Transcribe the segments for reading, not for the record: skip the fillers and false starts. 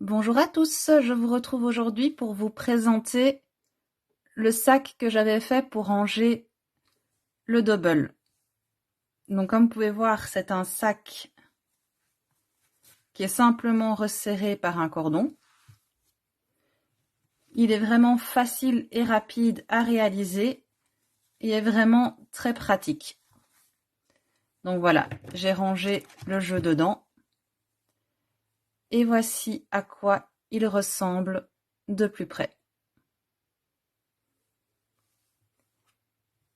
Bonjour à tous, je vous retrouve aujourd'hui pour vous présenter le sac que j'avais fait pour ranger le double. Donc comme vous pouvez voir, c'est un sac qui est simplement resserré par un cordon. Il est vraiment facile et rapide à réaliser et est vraiment très pratique. Donc voilà, j'ai rangé le jeu dedans. Et voici à quoi il ressemble de plus près.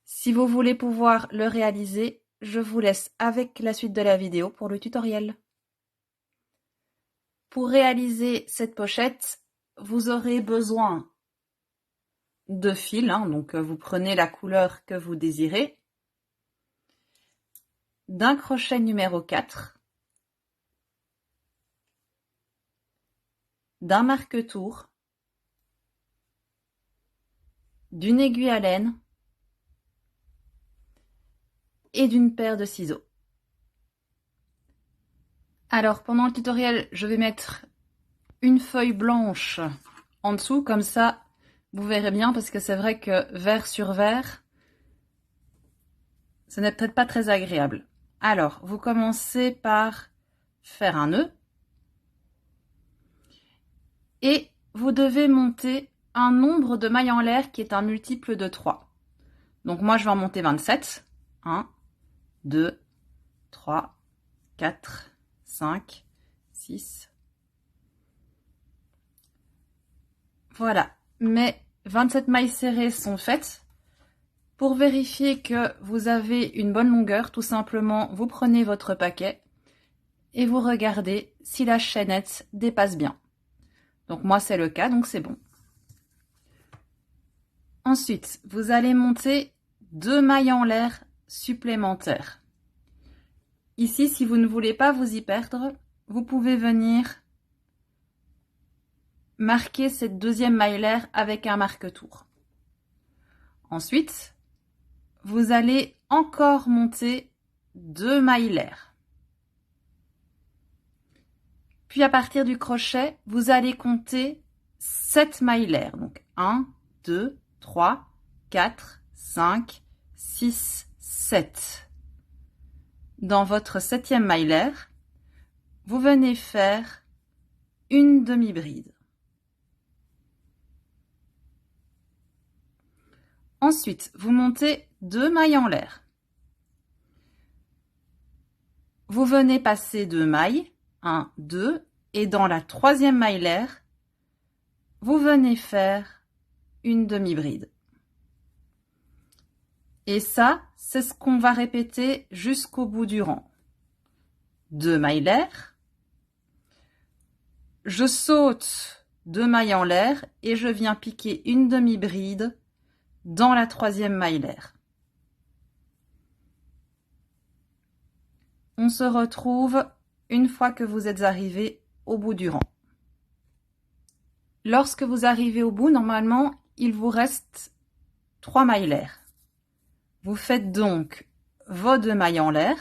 Si vous voulez pouvoir le réaliser, je vous laisse avec la suite de la vidéo pour le tutoriel. Pour réaliser cette pochette, vous aurez besoin de fils, donc vous prenez la couleur que vous désirez, d'un crochet numéro 4, d'un marque-tour, d'une aiguille à laine et d'une paire de ciseaux. Alors pendant le tutoriel, je vais mettre une feuille blanche en dessous, comme ça vous verrez bien, parce que c'est vrai que vert sur vert, ce n'est peut-être pas très agréable. Alors, vous commencez par faire un nœud et vous devez monter un nombre de mailles en l'air qui est un multiple de 3. Donc moi, je vais en monter 27. 1, 2, 3, 4, 5, 6. Voilà, mes 27 mailles serrées sont faites. Pour vérifier que vous avez une bonne longueur, tout simplement, vous prenez votre paquet et vous regardez si la chaînette dépasse bien. Donc moi, c'est le cas, donc c'est bon. Ensuite, vous allez monter 2 mailles en l'air supplémentaires. Ici, si vous ne voulez pas vous y perdre, vous pouvez venir marquer cette deuxième maille l'air avec un marque-tour. Ensuite, vous allez encore monter 2 mailles l'air. Puis à partir du crochet, vous allez compter 7 mailles l'air. Donc 1, 2, 3, 4, 5, 6, 7. Dans votre 7e maille l'air, vous venez faire une demi-bride. Ensuite, vous montez 2 mailles en l'air. Vous venez passer 2 mailles, 1, 2, et dans la 3e maille l'air, vous venez faire une demi-bride. Et ça, c'est ce qu'on va répéter jusqu'au bout du rang. 2 mailles l'air, je saute 2 mailles en l'air et je viens piquer une demi-bride dans la 3e maille l'air. On se retrouve une fois que vous êtes arrivé au bout du rang. Lorsque vous arrivez au bout, normalement, il vous reste 3 mailles l'air. Vous faites donc vos 2 mailles en l'air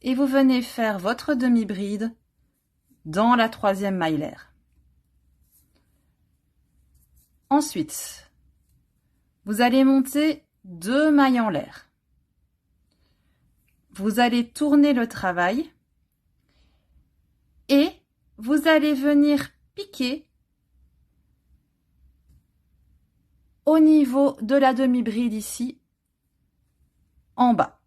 et vous venez faire votre demi-bride dans la 3e maille l'air. Ensuite, vous allez monter 2 mailles en l'air. Vous allez tourner le travail et vous allez venir piquer au niveau de la demi-bride ici, en bas.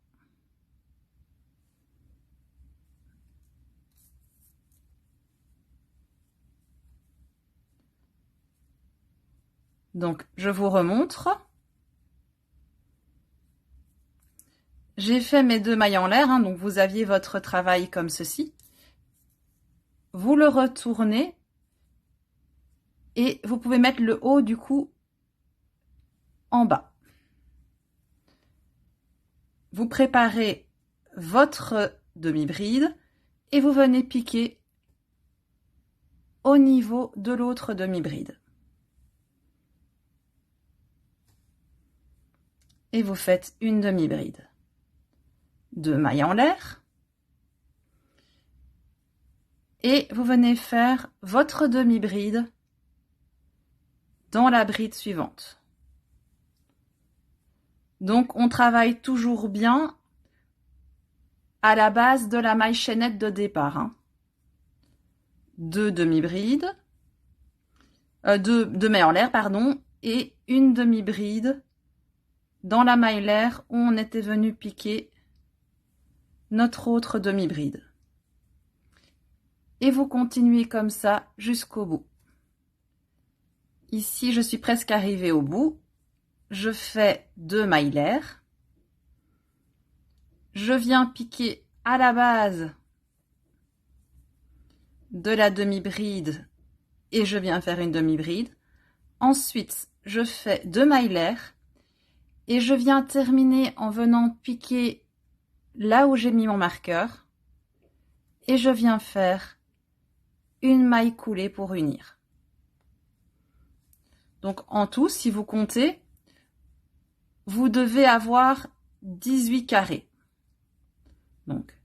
Donc, je vous remontre. J'ai fait mes 2 mailles en l'air, donc vous aviez votre travail comme ceci. Vous le retournez et vous pouvez mettre le haut du coup en bas. Vous préparez votre demi-bride et vous venez piquer au niveau de l'autre demi-bride. Et vous faites une demi-bride. 2 mailles en l'air. Et vous venez faire votre demi-bride dans la bride suivante. Donc, on travaille toujours bien à la base de la maille chaînette de départ. Hein. 2 demi-brides, deux mailles en l'air, pardon, et une demi-bride dans la maille l'air où on était venu piquer notre autre demi-bride. Et vous continuez comme ça jusqu'au bout. Ici, je suis presque arrivée au bout. Je fais 2 mailles l'air. Je viens piquer à la base de la demi-bride et je viens faire une demi-bride. Ensuite, je fais 2 mailles l'air et je viens terminer en venant piquer là où j'ai mis mon marqueur et je viens faire une maille coulée pour unir. Donc en tout, si vous comptez, vous devez avoir 18 carrés. Donc,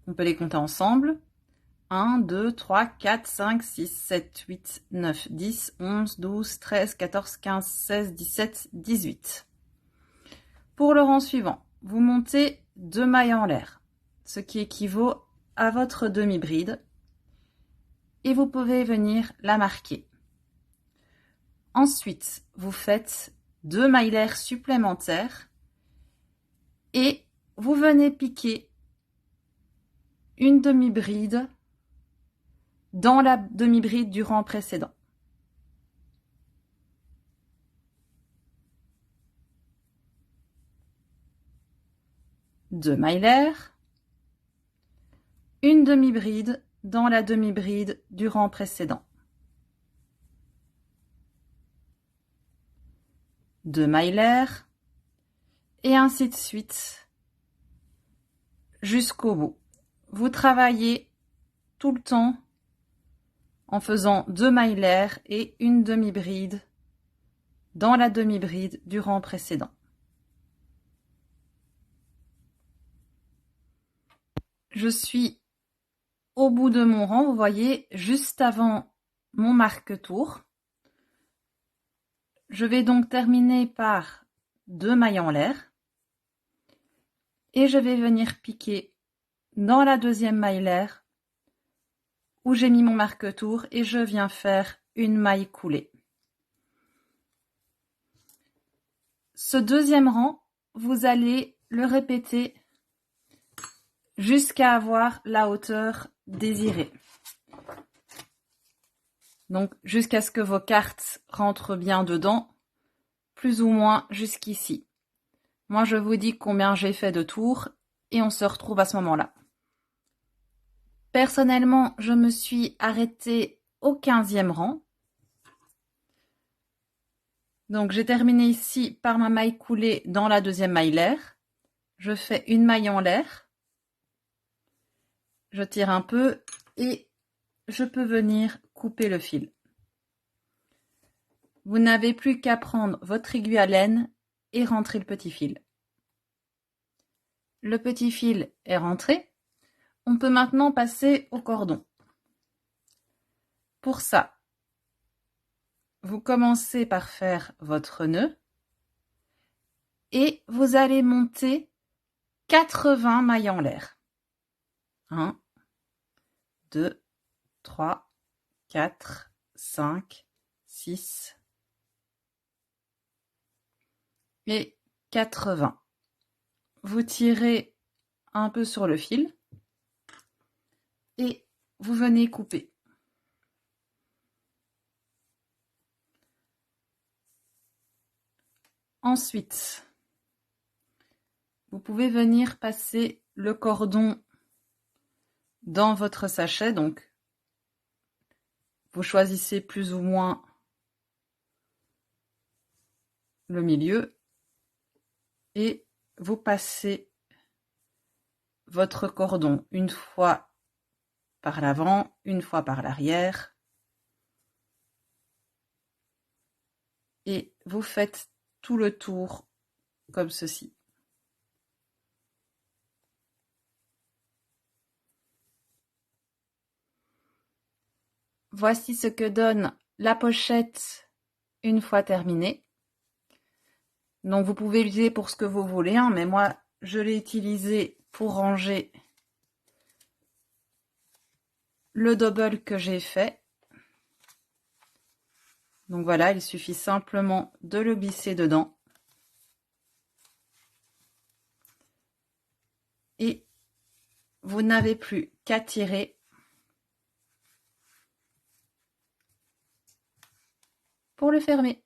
on peut les compter ensemble. 1, 2, 3, 4, 5, 6, 7, 8, 9, 10, 11, 12, 13, 14, 15, 16, 17, 18. Pour le rang suivant, vous montez 2 mailles en l'air, ce qui équivaut à votre demi-bride. Et vous pouvez venir la marquer. Ensuite, vous faites 2 mailles l'air supplémentaires et vous venez piquer une demi-bride dans la demi-bride du rang précédent. Deux mailles l'air, une demi-bride dans la demi-bride du rang précédent. 2 mailles l'air, et ainsi de suite jusqu'au bout. Vous travaillez tout le temps en faisant 2 mailles l'air et une demi-bride dans la demi-bride du rang précédent. Je suis au bout de mon rang, vous voyez, juste avant mon marque-tour. Je vais donc terminer par 2 mailles en l'air et je vais venir piquer dans la deuxième maille l'air où j'ai mis mon marque-tour et je viens faire une maille coulée. Ce deuxième rang, vous allez le répéter jusqu'à avoir la hauteur désirée. Donc jusqu'à ce que vos cartes rentrent bien dedans, plus ou moins jusqu'ici. Moi, je vous dis combien j'ai fait de tours et on se retrouve à ce moment-là. Personnellement, je me suis arrêtée au 15e rang. Donc j'ai terminé ici par ma maille coulée dans la deuxième maille l'air. Je fais une maille en l'air. Je tire un peu et je peux venir couper le fil. Vous n'avez plus qu'à prendre votre aiguille à laine et rentrer le petit fil. Le petit fil est rentré. On peut maintenant passer au cordon. Pour ça, vous commencez par faire votre nœud et vous allez monter 80 mailles en l'air. 1, 2, 3, 4, 5, 6 et 80. Vous tirez un peu sur le fil et vous venez couper. Ensuite, vous pouvez venir passer le cordon dans votre sachet. Donc, vous choisissez plus ou moins le milieu et vous passez votre cordon une fois par l'avant, une fois par l'arrière et vous faites tout le tour comme ceci. voici ce que donne la pochette une fois terminée. Donc vous pouvez l'utiliser pour ce que vous voulez, hein, mais moi je l'ai utilisé pour ranger le double que j'ai fait. Donc voilà, il suffit simplement de le glisser dedans. Et vous n'avez plus qu'à tirer pour le fermer.